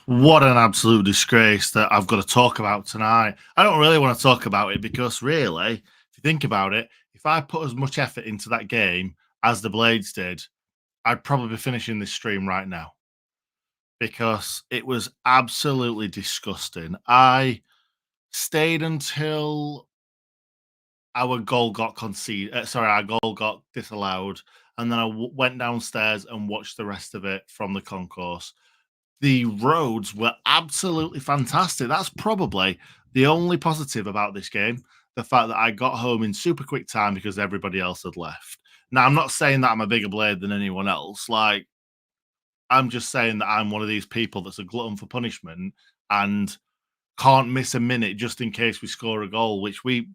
What an absolute disgrace that I've got to talk about tonight. I don't really want to talk about it because, really, if you think about it, if I put as much effort into that game as the Blades did, I'd probably be finishing this stream right now because it was absolutely disgusting. I stayed until our goal got conceded. Our goal got disallowed, and then I went downstairs and watched the rest of it from the concourse. The roads were absolutely fantastic. That's probably the only positive about this game. The fact that I got home in super quick time because everybody else had left. Now, I'm not saying that I'm a bigger blade than anyone else. Like, I'm just saying that I'm one of these people that's a glutton for punishment and can't miss a minute just in case we score a goal, which we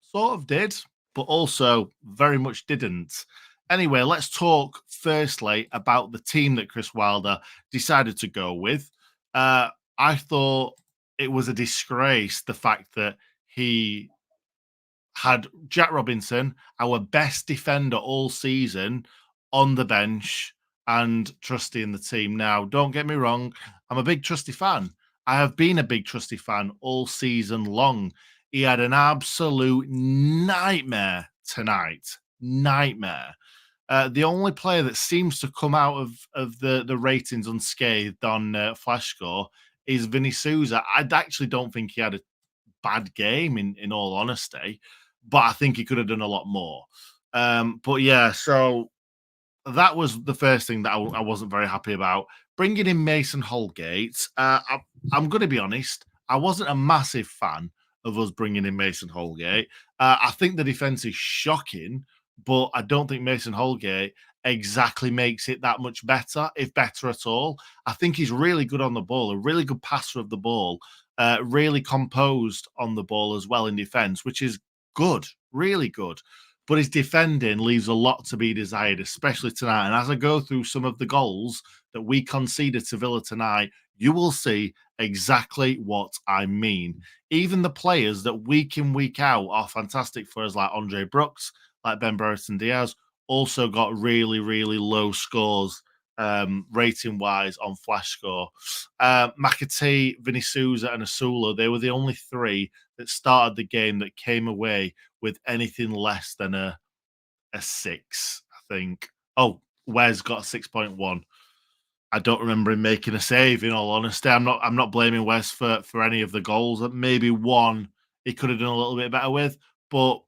sort of did, but also very much didn't. Anyway, let's talk firstly about the team that Chris Wilder decided to go with. I thought it was a disgrace the fact that he had Jack Robinson, our best defender all season, on the bench and Trusty in the team. Now, don't get me wrong, I'm a big Trusty fan. I have been a big Trusty fan all season long. He had an absolute nightmare tonight. Nightmare. The only player that seems to come out of the ratings unscathed on Flash Score is Vinny Souza. I actually don't think he had a bad game in all honesty, but I think he could have done a lot more. But yeah, so that was the first thing that I wasn't very happy about. Bringing in Mason Holgate, I'm going to be honest, I wasn't a massive fan of us bringing in Mason Holgate. I think the defense is shocking, but I don't think Mason Holgate exactly makes it that much better, if better at all. I think he's really good on the ball, a really good passer of the ball, really composed on the ball as well in defense, which is good, really good. But his defending leaves a lot to be desired, especially tonight. And as I go through some of the goals that we conceded to Villa tonight, you will see exactly what I mean. Even the players that week in, week out are fantastic for us, like Andre Brooks, like Ben Brereton Diaz, also got really, really low scores rating wise on Flash Score. McAtee, Vinny Souza, and Asula, they were the only three that started the game that came away with anything less than a 6, I think. Oh, Wes got a 6.1. I don't remember him making a save, in all honesty. I'm not blaming Wes for any of the goals. Maybe one he could have done a little bit better with, but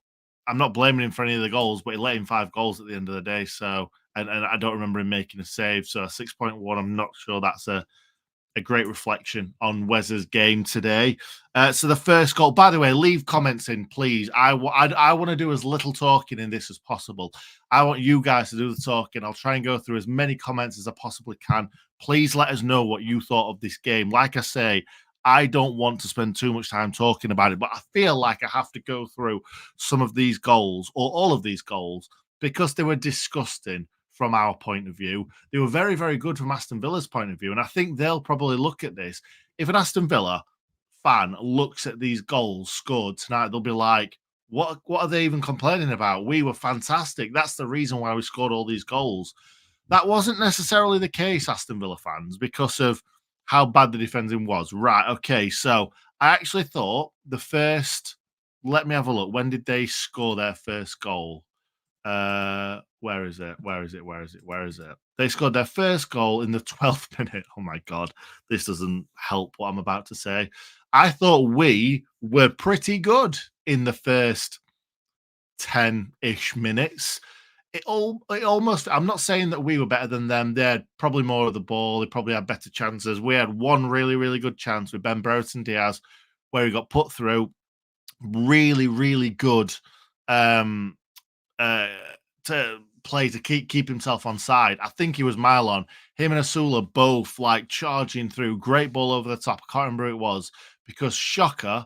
I'm not blaming him for any of the goals, but he let in 5 goals at the end of the day. So and I don't remember him making a save. So a 6.1, I'm not sure that's a great reflection on Wes's game today. So the first goal, by the way, leave comments in, please. I want to do as little talking in this as possible. I want you guys to do the talking. I'll try and go through as many comments as I possibly can. Please let us know what you thought of this game. Like I say, I don't want to spend too much time talking about it, but I feel like I have to go through some of these goals or all of these goals because they were disgusting from our point of view. They were very, very good from Aston Villa's point of view. And I think they'll probably look at this. If an Aston Villa fan looks at these goals scored tonight, they'll be like, what are they even complaining about? We were fantastic. That's the reason why we scored all these goals. That wasn't necessarily the case, Aston Villa fans, because of how bad the defending was. Right. Okay. So I actually thought the first, let me have a look. When did they score their first goal? Where is it? Where is it? Where is it? Where is it? They scored their first goal in the 12th minute. Oh my God. This doesn't help what I'm about to say. I thought we were pretty good in the first 10-ish minutes. It almost, I'm not saying that we were better than them. They had probably more of the ball. They probably had better chances. We had one really, really good chance with Ben Brereton Diaz where he got put through. Really, really good to play to keep himself on side. I think he was Mylon. Him and Asula both like charging through. Great ball over the top. I can't remember who it was because shocker,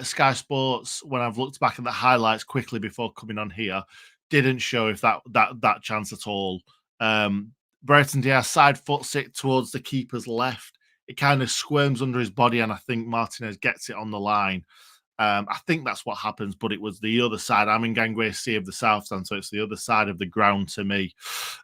Sky Sports, when I've looked back at the highlights quickly before coming on here, didn't show if that chance at all. Brereton Diaz side foots it towards the keeper's left. It kind of squirms under his body, and I think Martinez gets it on the line. I think that's what happens, but it was the other side. I'm in Gangway C of the South Stand, so it's the other side of the ground to me.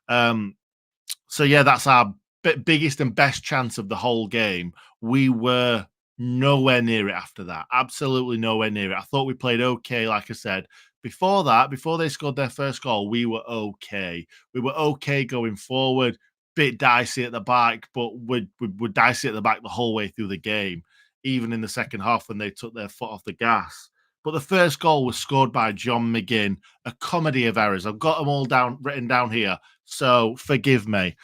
So yeah, that's our biggest and best chance of the whole game. We were nowhere near it after that. Absolutely nowhere near it. I thought we played okay, like I said. Before that, before they scored their first goal, we were okay. We were okay going forward. Bit dicey at the back, but we're dicey at the back the whole way through the game, even in the second half when they took their foot off the gas. But the first goal was scored by John McGinn, a comedy of errors. I've got them all down written down here, so forgive me.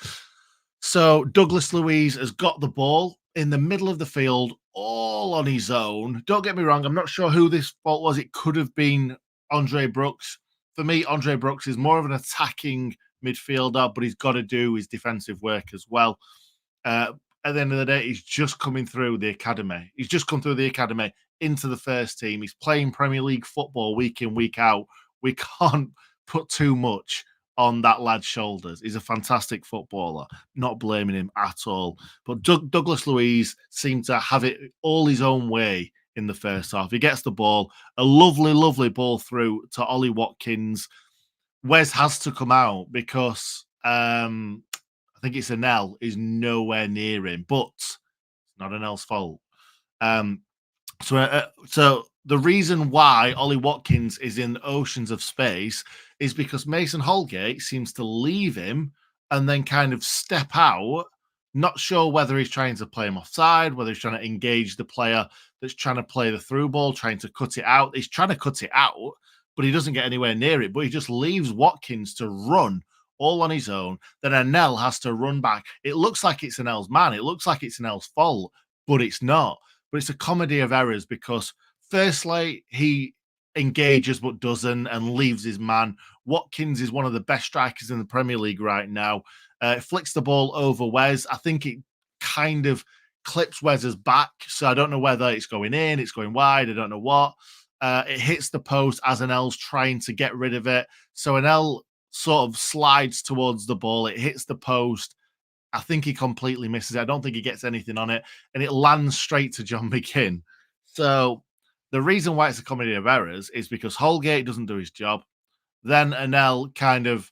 So Douglas Luiz has got the ball in the middle of the field, all on his own. Don't get me wrong, I'm not sure who this fault was. It could have been Andre Brooks. For me, Andre Brooks is more of an attacking midfielder, but he's got to do his defensive work as well. At the end of the day, he's just coming through the academy. He's just come through the academy into the first team. He's playing Premier League football week in, week out. We can't put too much on that lad's shoulders. He's a fantastic footballer, not blaming him at all. But Douglas Luiz seemed to have it all his own way in the first half. He gets the ball, a lovely, lovely ball through to Ollie Watkins. Wes has to come out because I think it's Anel is nowhere near him, but it's not Anel's fault. So the reason why Ollie Watkins is in oceans of space is because Mason Holgate seems to leave him and then kind of step out, not sure whether he's trying to play him offside, whether he's trying to engage the player that's trying to play the through ball, trying to cut it out. He's trying to cut it out, but he doesn't get anywhere near it. But he just leaves Watkins to run all on his own. Then Anel has to run back. It looks like it's Anel's man. It looks like it's Anel's fault, but it's not. But it's a comedy of errors because firstly, he engages but doesn't and leaves his man. Watkins is one of the best strikers in the Premier League right now. Flicks the ball over Wes. I think it kind of clips Wes's back. So I don't know whether it's going in, it's going wide. I don't know what. It hits the post as Anel's trying to get rid of it. So Anel sort of slides towards the ball. It hits the post. I think he completely misses it. I don't think he gets anything on it. And it lands straight to John McGinn. So the reason why it's a comedy of errors is because Holgate doesn't do his job. Then Anel kind of,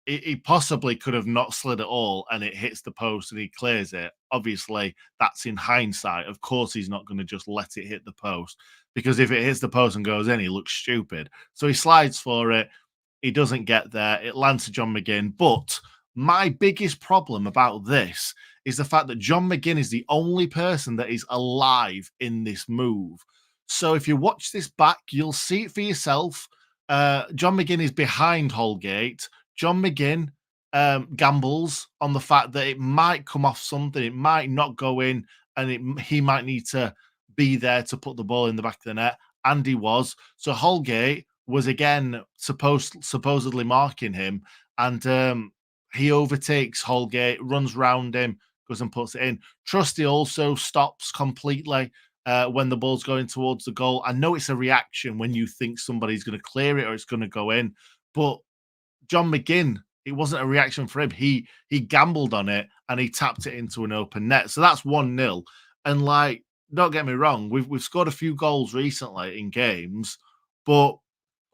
he possibly could have not slid at all and it hits the post and he clears it. Obviously, that's in hindsight. Of course, he's not going to just let it hit the post because if it hits the post and goes in, he looks stupid. So he slides for it. He doesn't get there. It lands to John McGinn. But my biggest problem about this is the fact that John McGinn is the only person that is alive in this move. So if you watch this back, you'll see it for yourself. John McGinn is behind Holgate. John McGinn gambles on the fact that it might come off something. It might not go in and he might need to be there to put the ball in the back of the net. And he was. So Holgate was again supposedly marking him. And he overtakes Holgate, runs round him, goes and puts it in. Trusty also stops completely when the ball's going towards the goal. I know it's a reaction when you think somebody's going to clear it or it's going to go in, but John McGinn, it wasn't a reaction for him. He gambled on it and he tapped it into an open net. So that's 1-0. And like, don't get me wrong, we've scored a few goals recently in games, but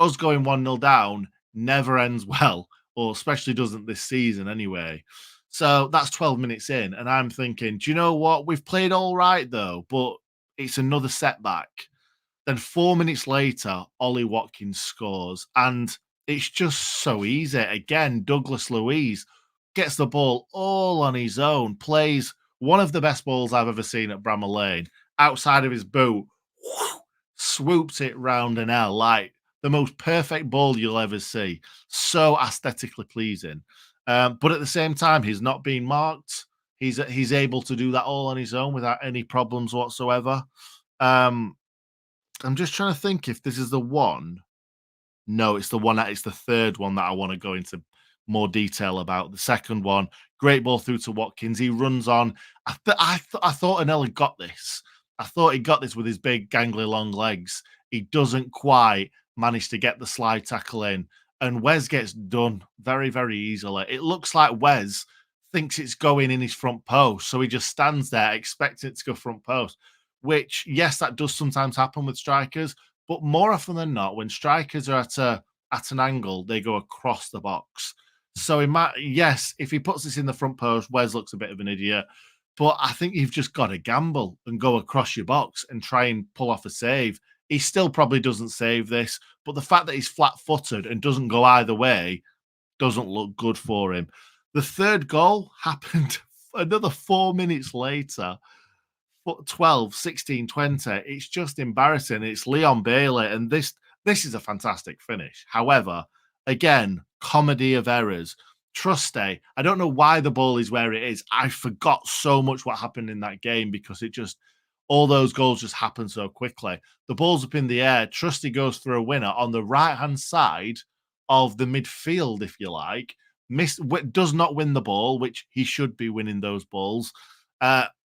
us going 1-0 down never ends well, or especially doesn't this season anyway. So that's 12 minutes in, and I'm thinking, do you know what? We've played all right though, but it's another setback. Then 4 minutes later, Ollie Watkins scores, and it's just so easy. Again, Douglas Luiz gets the ball all on his own, plays one of the best balls I've ever seen at Bramall Lane, outside of his boot, swoops it round an L like the most perfect ball you'll ever see. So aesthetically pleasing. But at the same time, he's not being marked. He's able to do that all on his own without any problems whatsoever. I'm just trying to think if this is the one. No, it's the third one that I want to go into more detail about. The second one, great ball through to Watkins. He runs on. I thought Anel had got this. I thought he got this with his big, gangly, long legs. He doesn't quite manage to get the slide tackle in. And Wes gets done very, very easily. It looks like Wes thinks it's going in his front post. So he just stands there expecting it to go front post, which, yes, that does sometimes happen with strikers. But more often than not, when strikers are at an angle, they go across the box. So he might, yes, if he puts this in the front post, Wes looks a bit of an idiot. But I think you've just got to gamble and go across your box and try and pull off a save. He still probably doesn't save this, but the fact that he's flat footed and doesn't go either way doesn't look good for him. The third goal happened another 4 minutes later. 12, 16, 20. It's just embarrassing. It's Leon Bailey, and this is a fantastic finish. However, again, comedy of errors. Trusty, I don't know why the ball is where it is. I forgot so much what happened in that game because it just all those goals just happen so quickly. The ball's up in the air. Trusty goes for a winner on the right hand side of the midfield, if you like. Does not win the ball, which he should be winning those balls.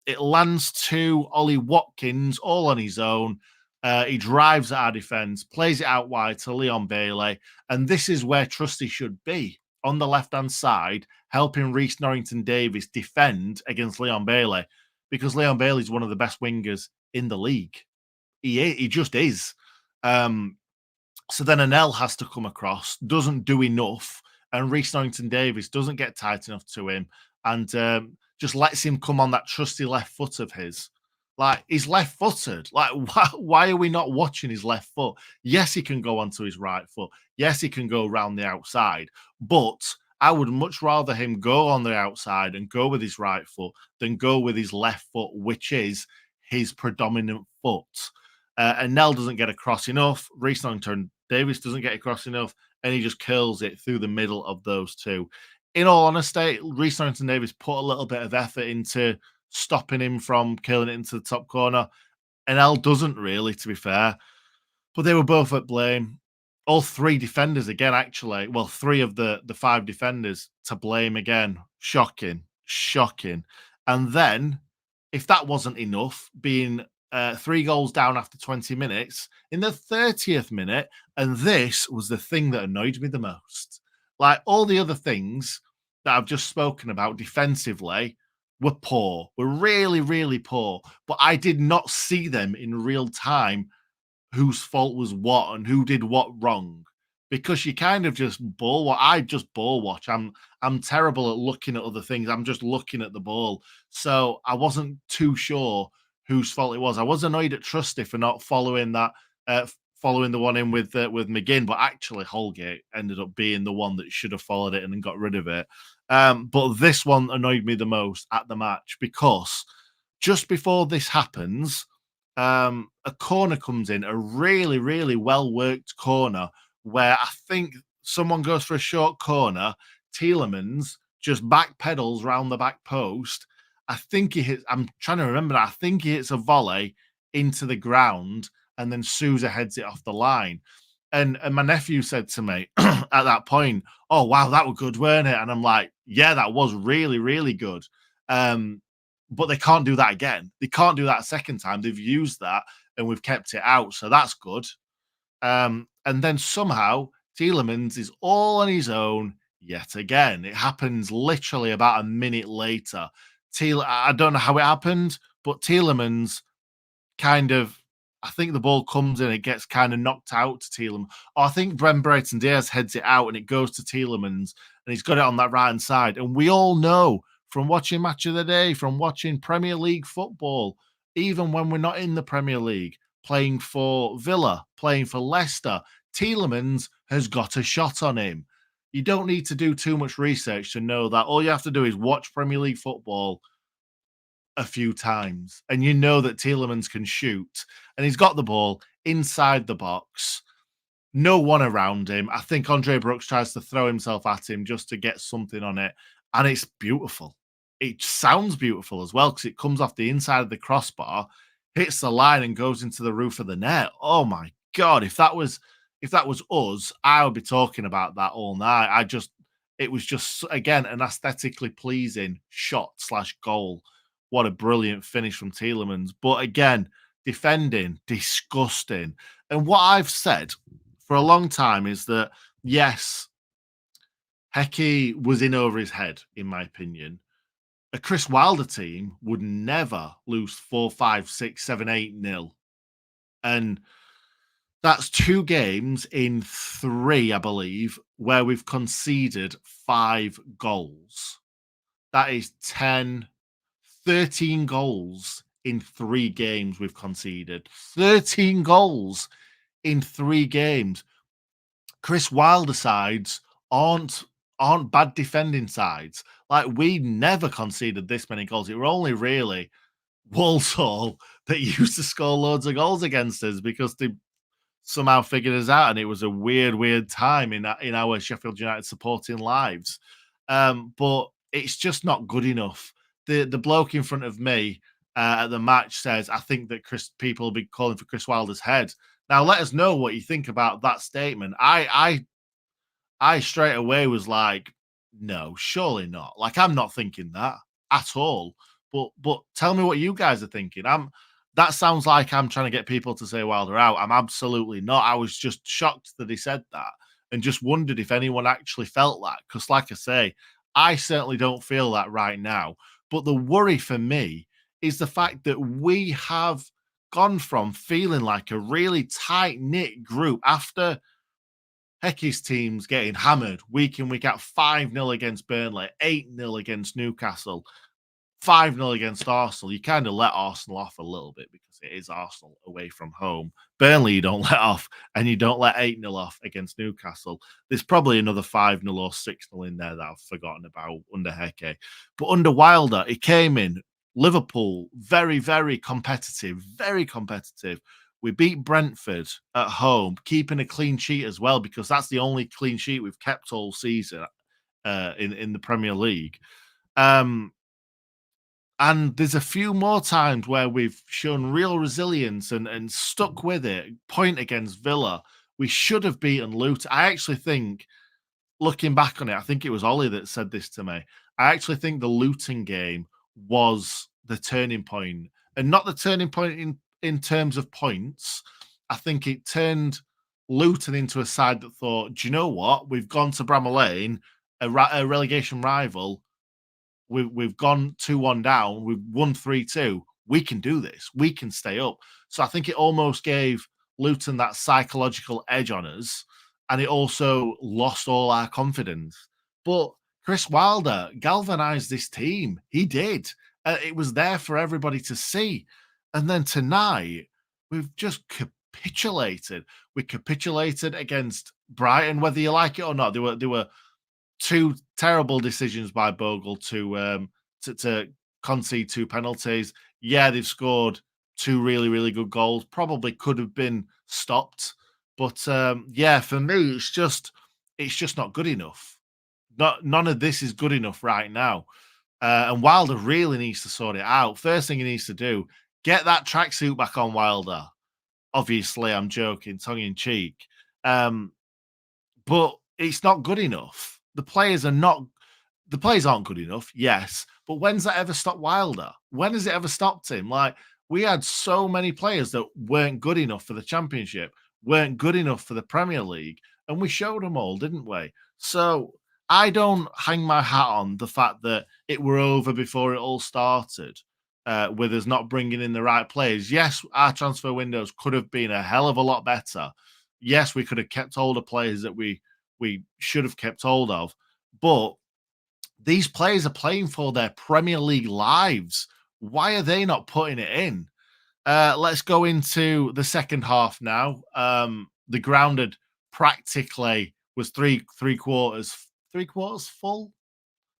It lands to Ollie Watkins all on his own. He drives at our defence, plays it out wide to Leon Bailey. And this is where Trusty should be on the left-hand side, helping Reece Norrington-Davies defend against Leon Bailey because Leon Bailey is one of the best wingers in the league. He just is. So then Anel has to come across, doesn't do enough, and Reece Norrington-Davies doesn't get tight enough to him and just lets him come on that trusty left foot of his. Like, he's left-footed. Like, why are we not watching his left foot? Yes, he can go onto his right foot. Yes, he can go around the outside. But I would much rather him go on the outside and go with his right foot than go with his left foot, which is his predominant foot. And Nell doesn't get across enough. Reece Norrington-Davies doesn't get across enough, and he just curls it through the middle of those two. In all honesty, Reece Norrington-Davies put a little bit of effort into stopping him from curling it into the top corner. And L doesn't really, to be fair. But they were both at blame. All three defenders again, actually. Well, three of the five defenders to blame again. Shocking. Shocking. And then, if that wasn't enough, being 3 goals down after 20 minutes, in the 30th minute, and this was the thing that annoyed me the most. Like, all the other things that I've just spoken about defensively were poor, were really, really poor. But I did not see them in real time whose fault was what and who did what wrong. Because you kind of just ball watch. I just ball watch. I'm terrible at looking at other things. I'm just looking at the ball. So I wasn't too sure whose fault it was. I was annoyed at Trusty for not following that, following the one in with McGinn, but actually Holgate ended up being the one that should have followed it and then got rid of it. But this one annoyed me the most at the match because just before this happens, a corner comes in, a really, really well worked corner where I think someone goes for a short corner. Tielemans just backpedals round the back post. I think he hits, I'm trying to remember that. I think he hits a volley into the ground and then Sousa heads it off the line. And my nephew said to me at that point, "Oh, wow, that was good, weren't it?" And I'm like, "Yeah, that was really, really good." But they can't do that again. They can't do that a second time. They've used that and we've kept it out. So that's good. And then somehow Tielemans is all on his own yet again. It happens literally about a minute later. I don't know how it happened, but Tielemans kind of, I think the ball comes in, it gets kind of knocked out to Tielemans. Or I think Brayton Diaz heads it out and it goes to Tielemans and he's got it on that right hand side. And we all know from watching Match of the Day, from watching Premier League football, even when we're not in the Premier League, playing for Villa, playing for Leicester, Tielemans has got a shot on him. You don't need to do too much research to know that. All you have to do is watch Premier League football a few times, and you know that Tielemans can shoot, and he's got the ball inside the box. No one around him. I think Andre Brooks tries to throw himself at him just to get something on it, and it's beautiful. It sounds beautiful as well because it comes off the inside of the crossbar, hits the line, and goes into the roof of the net. Oh my god! If that was us, I would be talking about that all night. It was just again an aesthetically pleasing shot / goal. What a brilliant finish from Tielemans. But again, defending, disgusting. And what I've said for a long time is that, yes, Hecky was in over his head, in my opinion. A Chris Wilder team would never lose 4, 5, 6, 7, 8-0. And That's 2 games in 3, I believe, where we've conceded 5 goals. That is 10, 13 goals in 3 games we've conceded. 13 goals in 3 games. Chris Wilder sides aren't aren't bad defending sides. Like, we never conceded this many goals. It were only really Walsall that used to score loads of goals against us because they somehow figured us out, and it was a weird, weird time in our Sheffield United supporting lives. But it's just not good enough. The bloke in front of me at the match says, "I think that people will be calling for Chris Wilder's head." Now, let us know what you think about that statement. I straight away was like, no, surely not. Like, I'm not thinking that at all. But tell me what you guys are thinking. That sounds like I'm trying to get people to say Wilder out. I'm absolutely not. I was just shocked that he said that and just wondered if anyone actually felt that. Because, like I say, I certainly don't feel that right now. But the worry for me is the fact that we have gone from feeling like a really tight knit group after Hecky's team's getting hammered week in, week out, 5-0 against Burnley, 8-0 against Newcastle, 5-0 against Arsenal. You kind of let Arsenal off a little bit because it is Arsenal away from home. Burnley, you don't let off, and you don't let 8-0 off against Newcastle. There's probably another 5-0 or 6-0 in there that I've forgotten about under Hecky. But under Wilder, he came in, Liverpool, very, very competitive, very competitive. We beat Brentford at home, keeping a clean sheet as well, because that's the only clean sheet we've kept all season in the Premier League. And there's a few more times where we've shown real resilience and stuck with it. Point against Villa. We should have beaten Luton. I actually think, looking back on it, I think it was Ollie that said this to me. I actually think the Luton game was the turning point, and not the turning point in terms of points. I think it turned Luton into a side that thought, do you know what? We've gone to Bramall Lane, a relegation rival. We've gone 2-1 down. We've won 3-2. We can do this. We can stay up. So I think it almost gave Luton that psychological edge on us, and it also lost all our confidence. But Chris Wilder galvanized this team. He did. It was there for everybody to see. And then tonight, we've just capitulated. We capitulated against Brighton, whether you like it or not. They were two terrible decisions by Bogle to concede 2 penalties. Yeah, they've scored 2 really, really good goals. Probably could have been stopped. But yeah, for me, it's just not good enough. None of this is good enough right now. And Wilder really needs to sort it out. First thing he needs to do, get that tracksuit back on, Wilder. Obviously, I'm joking, tongue in cheek. But it's not good enough. The players aren't good enough, yes, but when's that ever stopped Wilder? When has it ever stopped him? Like, we had so many players that weren't good enough for the Championship, weren't good enough for the Premier League, and we showed them all, didn't we? So I don't hang my hat on the fact that it were over before it all started, with us not bringing in the right players. Yes, our transfer windows could have been a hell of a lot better. Yes, we could have kept hold of players that we should have kept hold of, but these players are playing for their Premier League lives. Why are they not putting it in? Let's go into the second half now. The grounded practically was three quarters full,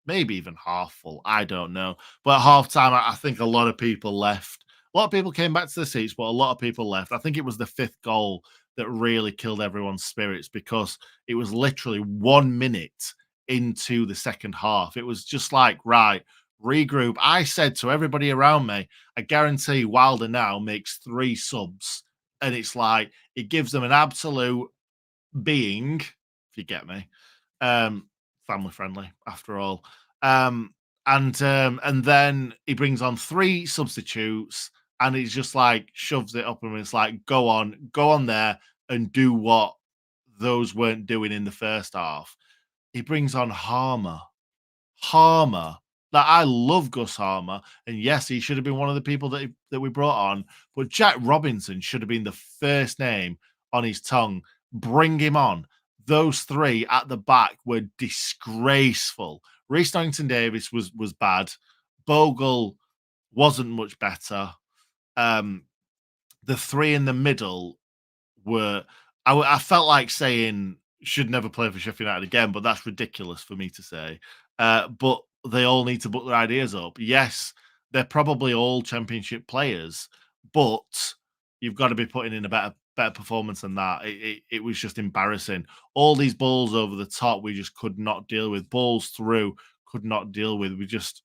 maybe even half full. I don't know. But at half time, I think a lot of people left. A lot of people came back to the seats, but a lot of people left. I think it was the 5th goal that really killed everyone's spirits because it was literally 1 minute into the second half. It was just like, right, regroup. I said to everybody around me, I guarantee Wilder now makes 3 subs. And it's like, it gives them an absolute being, if you get me. Family friendly after all. And then he brings on 3 substitutes and he's just like shoves it up and it's like, go on there and do what those weren't doing in the first half. He brings on Harmer. Harmer. Like, I love Gus Harmer, and yes, he should have been one of the people that we brought on. But Jack Robinson should have been the first name on his tongue. Bring him on. Those three at the back were disgraceful. Reece Davis was bad. Bogle wasn't much better. Um, the three in the middle were. I felt like saying should never play for Sheffield United again, but that's ridiculous for me to say. But they all need to put their ideas up. Yes, they're probably all championship players, but you've got to be putting in a better performance than that. It was just embarrassing. All these balls over the top, we just could not deal with. Balls through, could not deal with. We just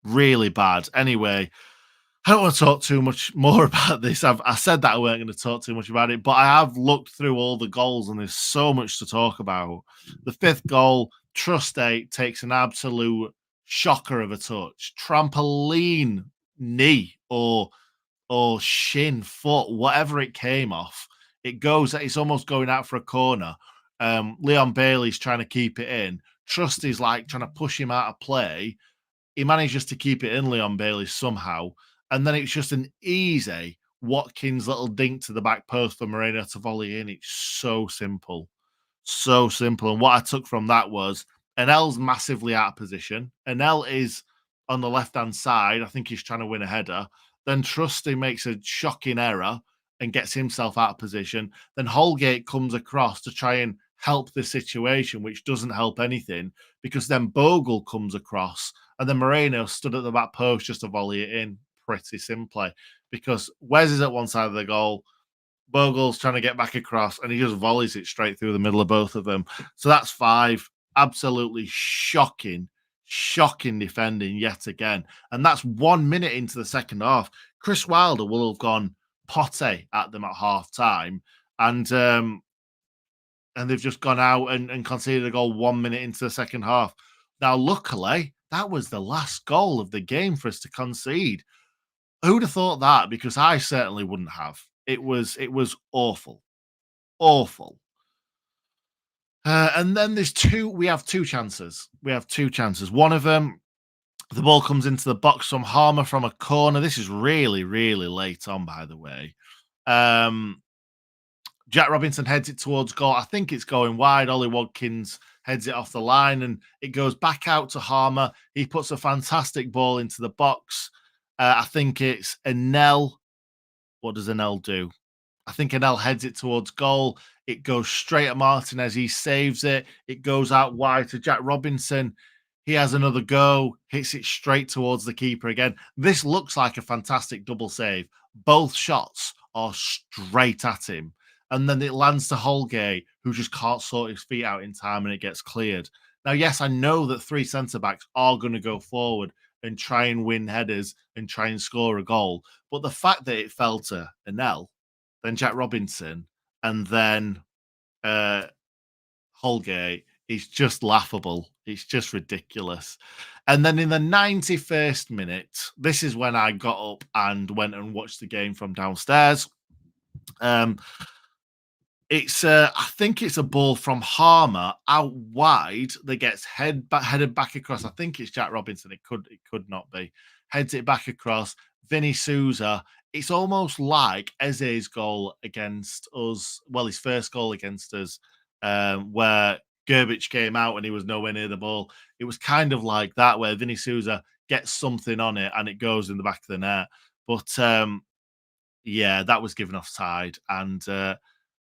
really bad. Anyway, I don't want to talk too much more about this. I said that I weren't going to talk too much about it, but I have looked through all the goals and there's so much to talk about. The fifth goal, Trusty takes an absolute shocker of a touch. Trampoline knee or shin, foot, whatever it came off. It goes, it's almost going out for a corner. Leon Bailey's trying to keep it in. Trusty's like trying to push him out of play. He manages to keep it in, Leon Bailey, somehow. And then it's just an easy Watkins little dink to the back post for Moreno to volley in. It's so simple. So simple. And what I took from that was Anel's massively out of position. Anel is on the left-hand side. I think he's trying to win a header. Then Trusty makes a shocking error and gets himself out of position. Then Holgate comes across to try and help the situation, which doesn't help anything because then Bogle comes across and then Moreno stood at the back post just to volley it in pretty simply because Wes is at one side of the goal. Bogle's trying to get back across and he just volleys it straight through the middle of both of them. So that's 5. Absolutely shocking defending yet again. And that's 1 minute into the second half. Chris Wilder will have gone potty at them at half time. And they've just gone out and conceded a goal 1 minute into the second half. Now, luckily, that was the last goal of the game for us to concede. Who'd have thought that? Because I certainly wouldn't have. It was awful. Awful. And then we have two chances. One of them, the ball comes into the box from Harmer from a corner. This is really, really late on, by the way. Jack Robinson heads it towards goal. I think it's going wide. Ollie Watkins heads it off the line and it goes back out to Harmer. He puts a fantastic ball into the box. I think it's Anel. What does Anel do? I think Anel heads it towards goal. It goes straight at Martinez. He saves it. It goes out wide to Jack Robinson. He has another go, hits it straight towards the keeper again. This looks like a fantastic double save. Both shots are straight at him. And then it lands to Holgate, who just can't sort his feet out in time and it gets cleared. Now, yes, I know that 3 centre-backs are going to go forward and try and win headers and try and score a goal. But the fact that it fell to Anel, then Jack Robinson, and then Holgate is just laughable. It's just ridiculous. And then in the 91st minute, this is when I got up and went and watched the game from downstairs. I think it's a ball from Harmer out wide that gets headed back across. I think it's Jack Robinson. It could not be. Heads it back across. Vinny Souza. It's almost like Eze's goal against us. Well, his first goal against us, where Gerbic came out and he was nowhere near the ball. It was kind of like that, where Vinny Souza gets something on it and it goes in the back of the net. But yeah, that was given offside. And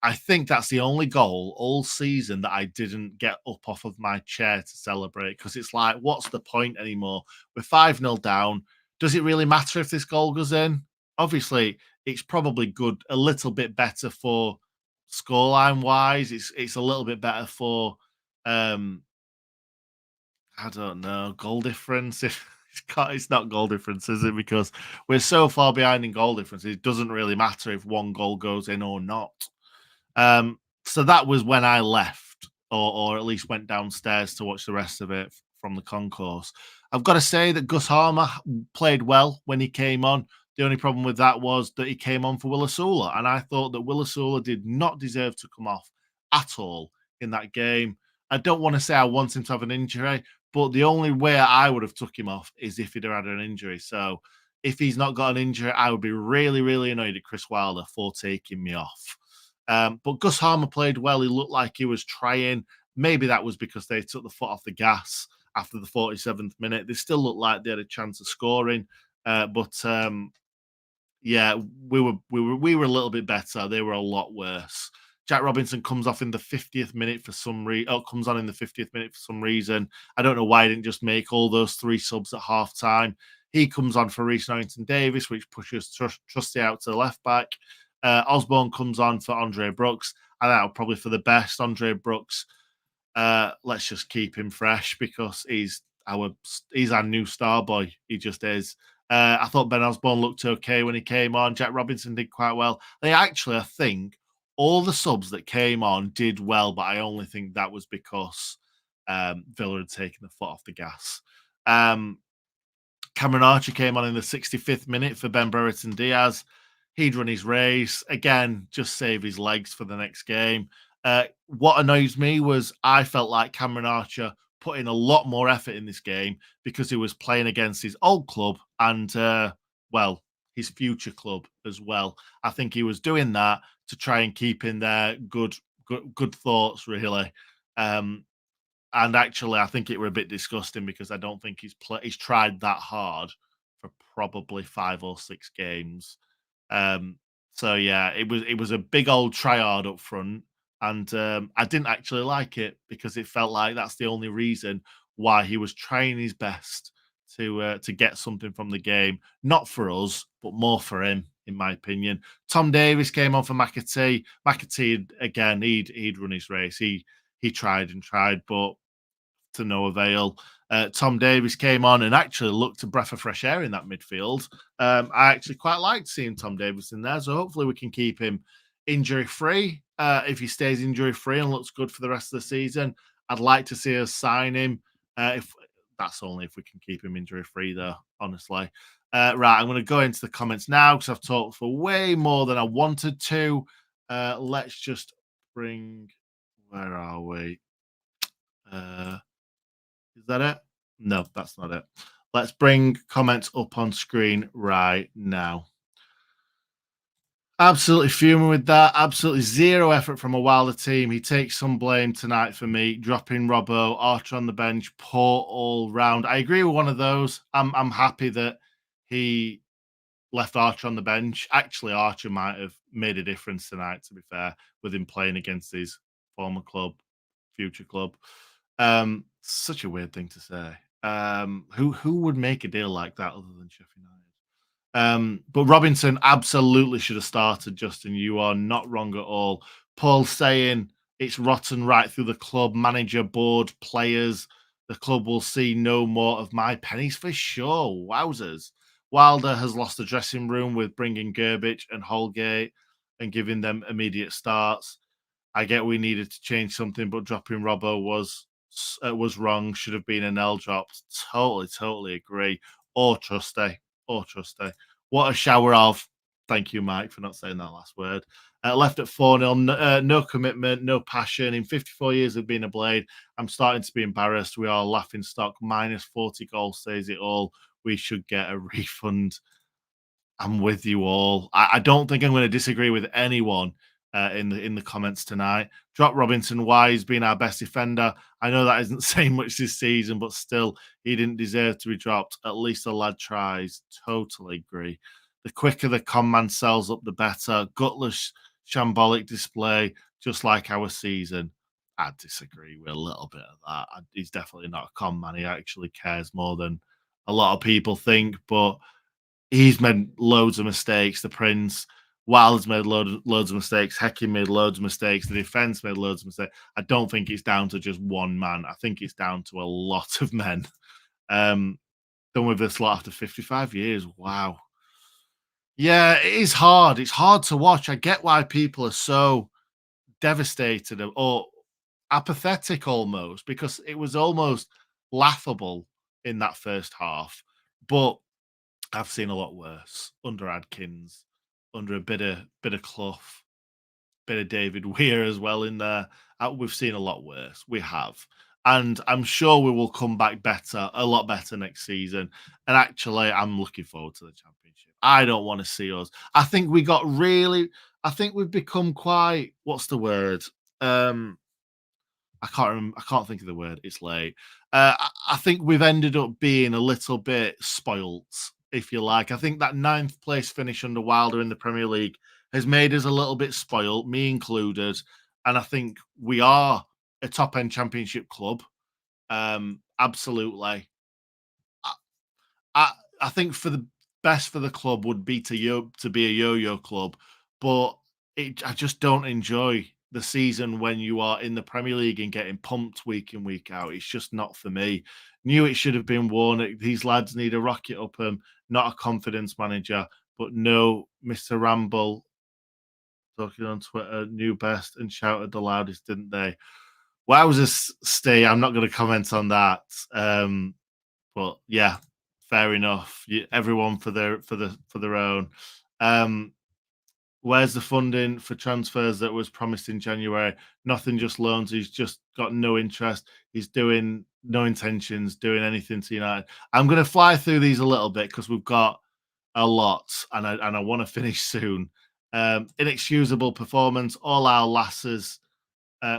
I think that's the only goal all season that I didn't get up off of my chair to celebrate, because it's like, what's the point anymore? We're 5-0 down. Does it really matter if this goal goes in? Obviously, it's probably good, a little bit better for scoreline wise. It's a little bit better for I don't know, goal difference. It's not goal difference, is it? Because we're so far behind in goal difference, it doesn't really matter if one goal goes in or not. So that was when I left, or at least went downstairs to watch the rest of it from the concourse. I've got to say that Gus Harmer played well when he came on. The only problem with that was that he came on for Willisula, and I thought that Willisula did not deserve to come off at all in that game. I don't want to say I want him to have an injury, but the only way I would have took him off is if he'd have had an injury. So if he's not got an injury, I would be really, really annoyed at Chris Wilder for taking me off. But Gus Harmer played well. He looked like he was trying. Maybe that was because they took the foot off the gas after the 47th minute. They still looked like they had a chance of scoring. But yeah, we were a little bit better. They were a lot worse. Jack Robinson comes off in the 50th minute for some reason. Oh, comes on in the 50th minute for some reason. I don't know why he didn't just make all those three subs at half time. He comes on for Reece Norrington Davis, which pushes Trusty out to the left back. Osborne comes on for Andre Brooks, and that'll probably for the best. Andre Brooks, let's just keep him fresh because he's our new star boy. He just is. I thought Ben Osborne looked okay when he came on. Jack Robinson did quite well. I think all the subs that came on did well, but I only think that was because Villa had taken the foot off the gas. Cameron Archer came on in the 65th minute for Ben Brereton Diaz. He'd run his race. Again, just save his legs for the next game. What annoys me was I felt like Cameron Archer put in a lot more effort in this game because he was playing against his old club and, well, his future club as well. I think he was doing that to try and keep in their good thoughts, really. And actually, I think it were a bit disgusting because I don't think he's tried that hard for probably 5 or 6 games. So yeah, it was a big old tryhard up front, and I didn't actually like it because it felt like that's the only reason why he was trying his best to get something from the game, not for us, but more for him, in my opinion. Tom Davis came on for McAtee. McAtee again, he'd run his race. He tried and tried, but to no avail. Tom Davis came on and actually looked a breath of fresh air in that midfield. I actually quite liked seeing Tom Davis in there, so hopefully we can keep him injury free. If he stays injury free and looks good for the rest of the season, I'd like to see us sign him. If that's only if we can keep him injury free, though. Honestly, right. I'm going to go into the comments now because I've talked for way more than I wanted to. Let's just bring. Where are we? Is that it? No, that's not it. Let's bring comments up on screen right now. Absolutely fuming with that. Absolutely zero effort from a Wilder team. He takes some blame tonight for me. Dropping Robbo, Archer on the bench, poor all round. I agree with one of those. I'm happy that he left Archer on the bench. Actually, Archer might have made a difference tonight, to be fair, with him playing against his former club, future club. Such a weird thing to say. Who would make a deal like that other than Sheffield United? But Robinson absolutely should have started, Justin. You are not wrong at all. Paul saying it's rotten right through the club, manager, board, players. The club will see no more of my pennies for sure. Wowzers. Wilder has lost the dressing room with bringing Gerbich and Holgate and giving them immediate starts. I get we needed to change something, but dropping Robbo was wrong. Should have been an L drop. Totally agree. Or Trusty. What a shower of. Thank you, Mike, for not saying that last word. Left at 4-0. No commitment, no passion. In 54 years of being a Blade, I'm starting to be embarrassed. We are laughing stock. Minus 40 goals says it all. We should get a refund. I'm with you all. I don't think I'm going to disagree with anyone in the comments tonight. Drop Robinson. Why he's been our best defender. I know that isn't saying much this season, but still, he didn't deserve to be dropped. At least the lad tries. Totally agree. The quicker the con man sells up, the better. Gutless, shambolic display, just like our season. I disagree with a little bit of that. He's definitely not a con man. He actually cares more than a lot of people think, but he's made loads of mistakes. The Prince, Wilder's made loads of mistakes. Hecking made loads of mistakes. The defense made loads of mistakes. I don't think it's down to just one man. I think it's down to a lot of men. Done with this lot after 55 years. Wow. Yeah, it is hard. It's hard to watch. I get why people are so devastated or apathetic almost because it was almost laughable in that first half. But I've seen a lot worse under Adkins, under a bit of Clough, bit of David Weir as well in there. We've seen a lot worse. We have. And I'm sure we will come back better, a lot better next season. And actually, I'm looking forward to the championship. I don't want to see us. I think we got really, I think we've become quite, what's the word? Um, I can't think of the word. It's late. I think we've ended up being a little bit spoilt, if you like. I think that ninth place finish under Wilder in the Premier League has made us a little bit spoilt, me included. And I think we are a top end championship club. Absolutely. I, I I think for the best for the club would be to be a yo-yo club, but I just don't enjoy the season when you are in the Premier League and getting pumped week in week out. It's just not for me. Knew it should have been won. These lads need a rocket up them, not a confidence manager. But no, Mr. Ramble talking on Twitter knew best and shouted the loudest, didn't they? Wowzers, stay. I'm not going to comment on that. But yeah, fair enough. Everyone for their own. Um, where's the funding for transfers that was promised in January? Nothing, just loans. He's just got no interest. He's doing no intentions doing anything to United. I'm going to fly through these a little bit because we've got a lot, and I want to finish soon. Inexcusable performance. All our lasses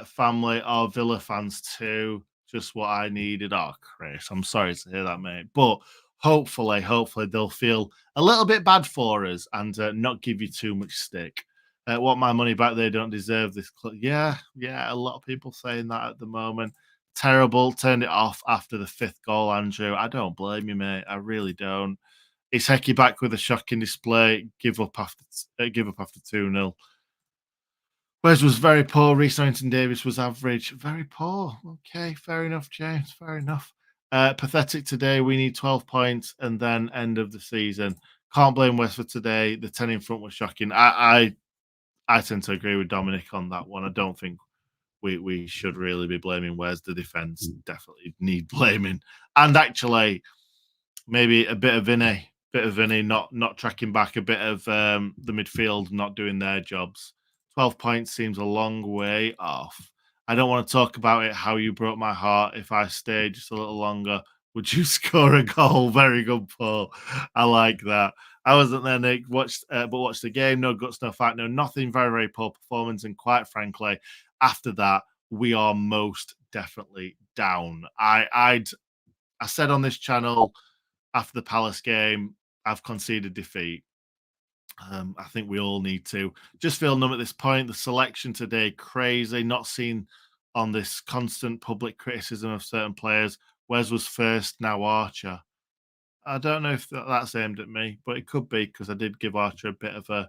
family are Villa fans too. Just what I needed. Oh, Chris, I'm sorry to hear that, mate. But hopefully they'll feel a little bit bad for us and not give you too much stick. Want my money back? They don't deserve this. Yeah, a lot of people saying that at the moment. Terrible. Turned it off after the fifth goal, Andrew. I don't blame you, mate. I really don't. Is Hecky back with a shocking display? Give up after 2-0. Wes was very poor. Reece Davis was average. Very poor. Okay, fair enough, James. Fair enough. Pathetic today. We need 12 points and then end of the season. Can't blame West for today. The 10 in front was shocking. I tend to agree with Dominic on that one. I don't think we should really be blaming Wes. The defense definitely need blaming. And actually, maybe a bit of Vinny not tracking back, a bit of the midfield not doing their jobs. 12 points seems a long way off. I don't want to talk about it, how you broke my heart. If I stayed just a little longer, would you score a goal? Very good, Paul. I like that. I wasn't there, Nick, but watched the game. No guts, no fight, no nothing. Very, very poor performance. And quite frankly, after that, we are most definitely down. I said on this channel after the Palace game, I've conceded defeat. I think we all need to just feel numb at this point. The selection today, crazy. Not seen on this constant public criticism of certain players. Wes was first, now Archer. I don't know if that's aimed at me, but it could be because I did give Archer a bit of a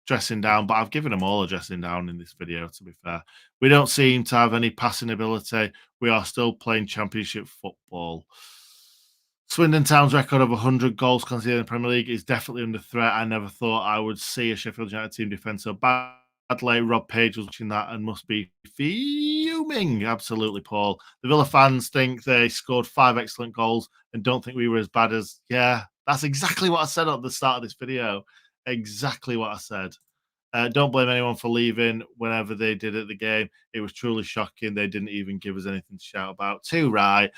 dressing down, but I've given them all a dressing down in this video, to be fair. We don't seem to have any passing ability. We are still playing championship football. Swindon Town's record of 100 goals conceded in the Premier League is definitely under threat. I never thought I would see a Sheffield United team defend so badly. Rob Page was watching that and must be fuming. Absolutely, Paul. The Villa fans think they scored 5 excellent goals and don't think we were as bad as... Yeah, that's exactly what I said at the start of this video. Exactly what I said. Don't blame anyone for leaving whenever they did at the game. It was truly shocking. They didn't even give us anything to shout about. Too right.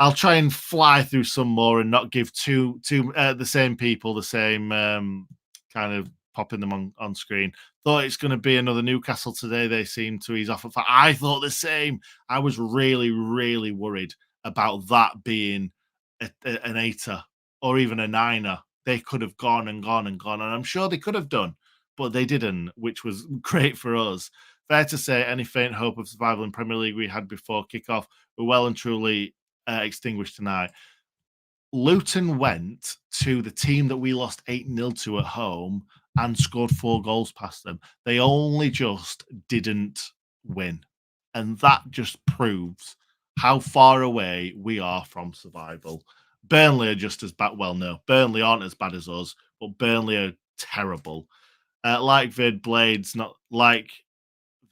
I'll try and fly through some more and not give the same people the same kind of popping them on screen. Thought it's going to be another Newcastle today. They seem to ease off. I thought the same. I was really, really worried about that being an 8er or even a 9er. They could have gone and gone and gone, and I'm sure they could have done, but they didn't, which was great for us. Fair to say, any faint hope of survival in Premier League we had before kickoff were well and truly extinguished tonight. Luton went to the team that we lost 8-0 to at home and scored 4 goals past them. They only just didn't win. And that just proves how far away we are from survival. Burnley are just as bad. Well, no, Burnley aren't as bad as us, but Burnley are terrible. Like Vid Blades, not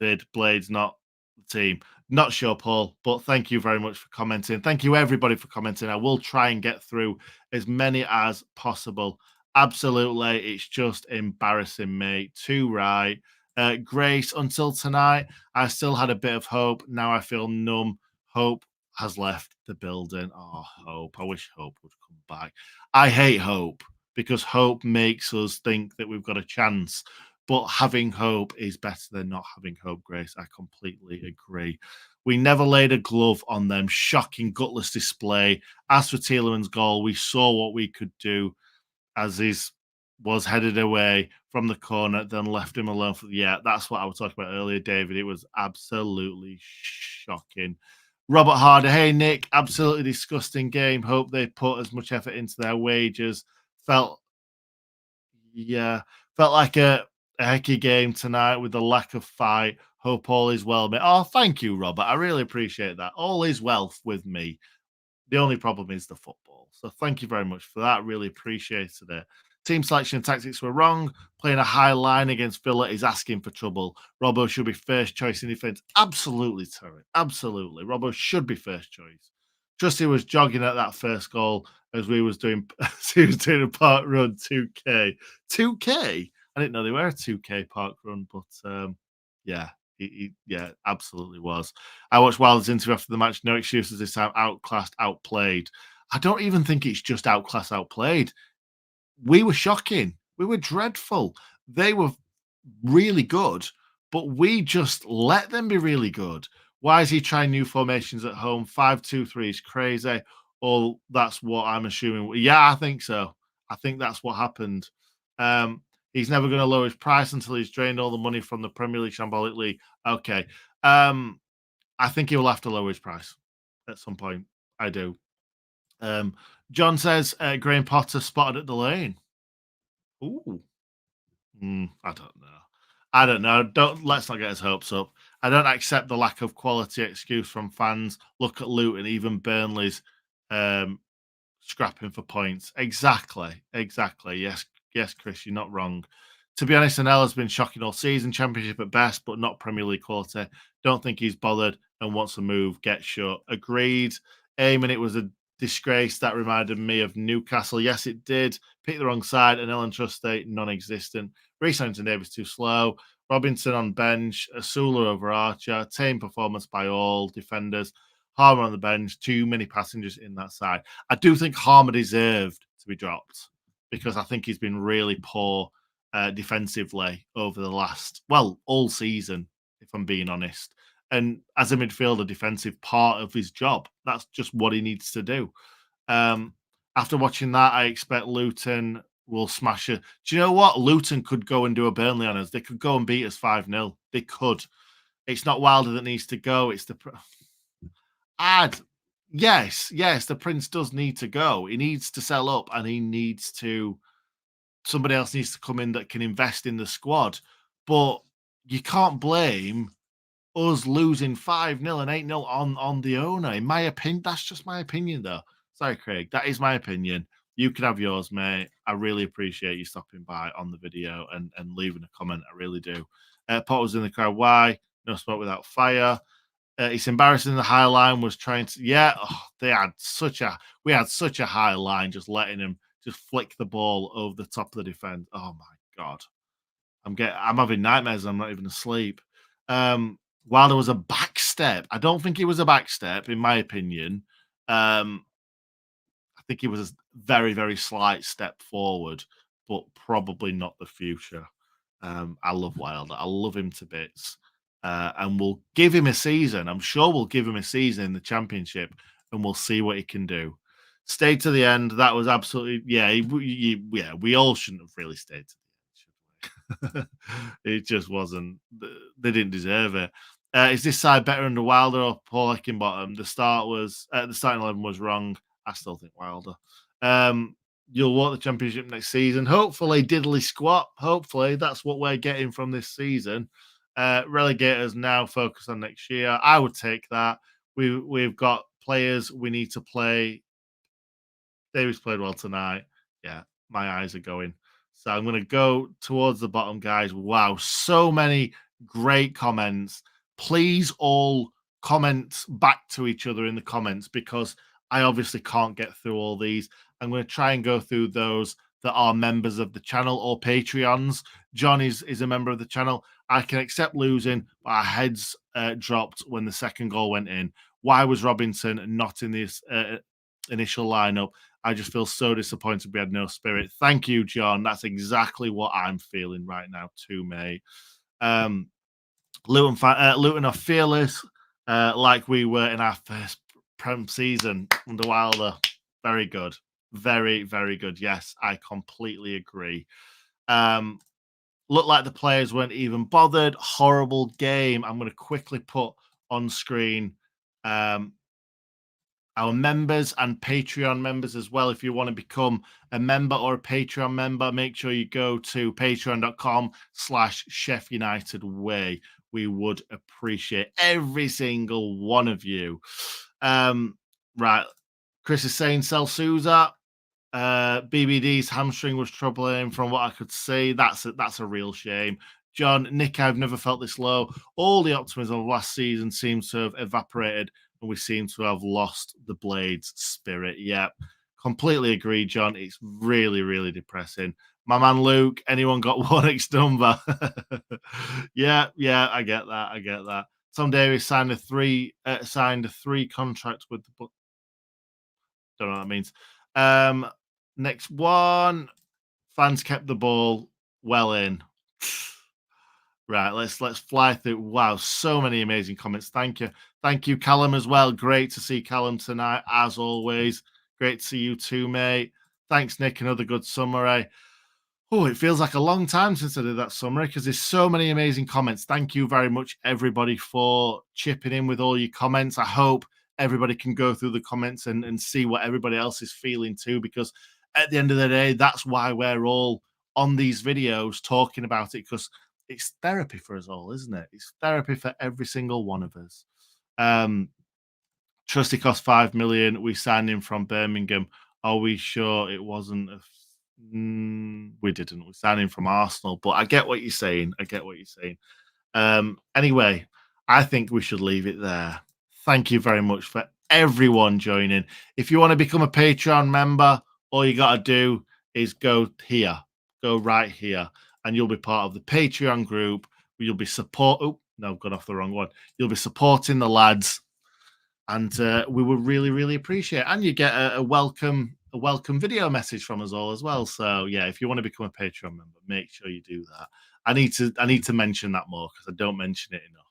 the team. Not sure, Paul, but thank you very much for commenting. Thank you, everybody, for commenting. I will try and get through as many as possible. Absolutely. It's just embarrassing, mate. Too right. Grace, until tonight, I still had a bit of hope. Now I feel numb. Hope has left the building. Oh, hope. I wish hope would come back. I hate hope because hope makes us think that we've got a chance. but having hope is better than not having hope, Grace. I completely agree. We never laid a glove on them. Shocking, gutless display. As for Tielemans' goal, we saw what we could do as his was headed away from the corner, then left him alone for that's what I was talking about earlier, David. It was absolutely shocking. Robert Harder, hey Nick, absolutely disgusting game. Hope they put as much effort into their wages. Felt yeah, felt like a hecky game tonight with the lack of fight. Hope all is well, mate. Oh, thank you, Robert. I really appreciate that. All is well with me. The only problem is the football. So thank you very much for that. Really appreciated it. Team selection and tactics were wrong. Playing a high line against Villa is asking for trouble. Robbo should be first choice in defence. Absolutely, Terry. Absolutely. Robbo should be first choice. Trusty was jogging at that first goal as we was doing as he was doing a park run 2K. 2K? I didn't know they were a 2K park run, but yeah, yeah, absolutely was. I watched Wilder's interview after the match. No excuses this time. Outclassed, outplayed. I don't even think it's just outclassed, outplayed. We were shocking. We were dreadful. They were really good, but we just let them be really good. Why is he trying new formations at home? 5-2-3 is crazy. Or that's what I'm assuming. Yeah, I think so. I think that's what happened. He's never going to lower his price until he's drained all the money from the Premier League, Shambolic League. Okay. I think he will have to lower his price at some point. I do. John says Graham Potter spotted at the lane. Ooh. I don't know. I don't know. Don't let's not get his hopes up. I don't accept the lack of quality excuse from fans. Look at Luton, even Burnley's um, scrapping for points. Exactly. Exactly. Yes, Chris, you're not wrong. To be honest, Anel has been shocking all season, championship at best, but not Premier League quality. Don't think he's bothered and wants to move, get shut. Agreed. Eamon, it was a disgrace. That reminded me of Newcastle. Yes, it did. Pick the wrong side, and Ellen Truste, non-existent. Reece Davis too slow. Robinson on bench. Asula over Archer. Tame performance by all defenders. Harmer on the bench. Too many passengers in that side. I do think Harmer deserved to be dropped because I think he's been really poor defensively over the last, all season, if I'm being honest. And as a midfielder, defensive part of his job. That's just what he needs to do. After watching that, I expect Luton will smash it. Do you know what? Luton could go and do a Burnley on us. They could go and beat us 5-0. They could. It's not Wilder that needs to go. It's the yes, the Prince does need to go. He needs to sell up and he needs to somebody else needs to come in that can invest in the squad. But you can't blame us losing 5-0 and 8-0 on the owner. In my opinion, that's just my opinion, though. Sorry, Craig. That is my opinion. You can have yours, mate. I really appreciate you stopping by on the video and leaving a comment. I really do. Pot was in the crowd. Why? No smoke without fire. It's embarrassing. The high line was trying to. We had such a high line, just letting him just flick the ball over the top of the defense. Oh my god, I'm having nightmares. I'm not even asleep. While there was a back step, I don't think it was a back step, in my opinion. I think it was a very, very slight step forward, but probably not the future. I love Wilder. I love him to bits. And we'll give him a season. I'm sure we'll give him a season in the championship and we'll see what he can do. Stay to the end. That was absolutely, we all shouldn't have really stayed to the end, should we? It just wasn't, they didn't deserve it. Is this side better under Wilder or Paul Heckingbottom? The starting 11 was wrong. I still think Wilder. You'll want the championship next season. Hopefully, diddly squat. Hopefully, that's what we're getting from this season. Relegators now focus on next year. I would take that. We've got players we need to play. Davis played well tonight. Yeah, my eyes are going. So I'm going to go towards the bottom, guys. Wow, so many great comments. Please all comment back to each other in the comments because I obviously can't get through all these. I'm going to try and go through those that are members of the channel or Patreons. John is a member of the channel. I can accept losing, but our heads dropped when the second goal went in. Why was Robinson not in this? initial lineup. I just feel so disappointed we had no spirit. Thank you, John. That's exactly what I'm feeling right now too, mate. Um, Luton are fearless, like we were in our first Prem season under Wilder. Very good. Very, very good. Yes, I completely agree. Looked like the players weren't even bothered. Horrible game. I'm going to quickly put on screen um, our members and Patreon members as well. If you want to become a member or a Patreon member, make sure you go to patreon.com/Sheff United Way. We would appreciate every single one of you. Right. Chris is saying sell Souza. BBD's hamstring was troubling from what I could see. That's a real shame. John, Nick, I've never felt this low. All the optimism of last season seems to have evaporated, and we seem to have lost the Blades spirit. Yep, completely agree, John. It's really, really depressing. My man Luke, anyone got Warwick's number? Yeah, I get that. I get that. Tom Davies signed a three contract with the. Don't know what that means. Next one. Fans kept the ball well in. Right, let's fly through. Wow, so many amazing comments. Thank you, Callum, as well. Great to see Callum tonight, as always. Great to see you too, mate. Thanks, Nick. Another good summary. Oh, it feels like a long time since I did that summary because there's so many amazing comments. Thank you very much, everybody, for chipping in with all your comments. I hope everybody can go through the comments and see what everybody else is feeling too, because at the end of the day, that's why we're all on these videos talking about it, because it's therapy for us all, isn't it? It's therapy for every single one of us. Trusty cost 5 million. We signed him from Birmingham. Are we sure it wasn't we didn't. We signed him from Arsenal, but I get what you're saying. Anyway, I think we should leave it there. Thank you very much for everyone joining. If you want to become a Patreon member, all you got to do is go right here, and you'll be part of the Patreon group. You'll be I've got off the wrong one. You'll be supporting the lads, and we would really, really appreciate it. And you get a welcome video message from us all as well. So yeah, if you want to become a Patreon member, make sure you do that. I need to mention that more because I don't mention it enough.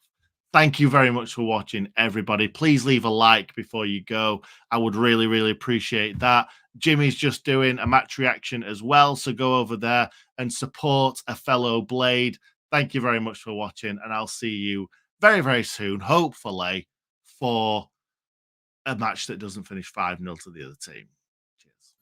Thank you very much for watching, everybody. Please leave a like before you go. I would really, really appreciate that. Jimmy's just doing a match reaction as well, so go over there and support a fellow Blade. Thank you very much for watching, and I'll see you very, very soon, hopefully, for a match that doesn't finish 5-0 to the other team. Cheers.